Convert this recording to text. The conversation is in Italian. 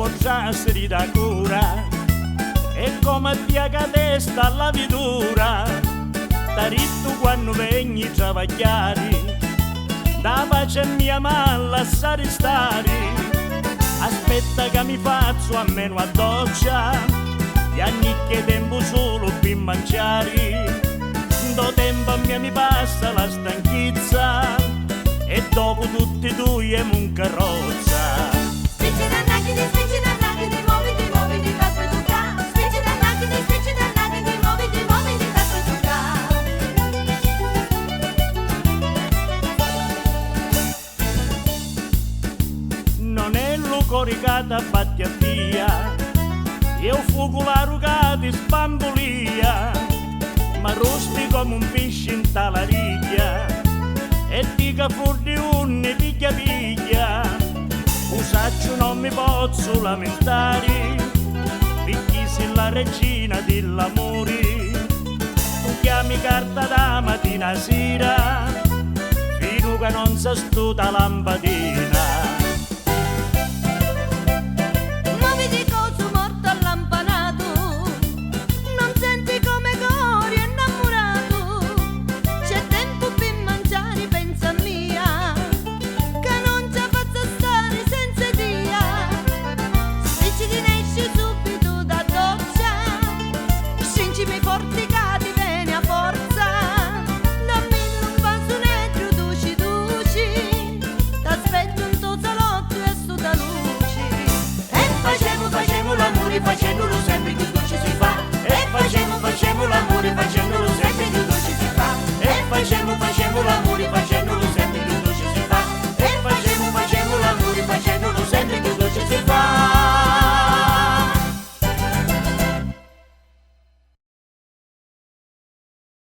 potresti da cura e come piaga testa alla vidura taritto quando vengi a travagliare da pace mia malla stare aspetta che mi faccio almeno a doccia gli anni che tempo solo per mangiare do tempo a me mi passa la stanchezza e dopo tutti e due è un carrozza. Spicci dannati, muoviti, muoviti, per giocare. Spicci dannati, muoviti, muoviti, per giocare. Non è lo coricata a batti a via, io fuoco la rugata spambolia, ma rosti come un pesce in talariglia e dica fuori di unne piglia piglia. Usaccio non mi posso lamentare perché sei la regina dell'amore. Tu chiami carta da mattina a sera fino che non si stuta lampadina.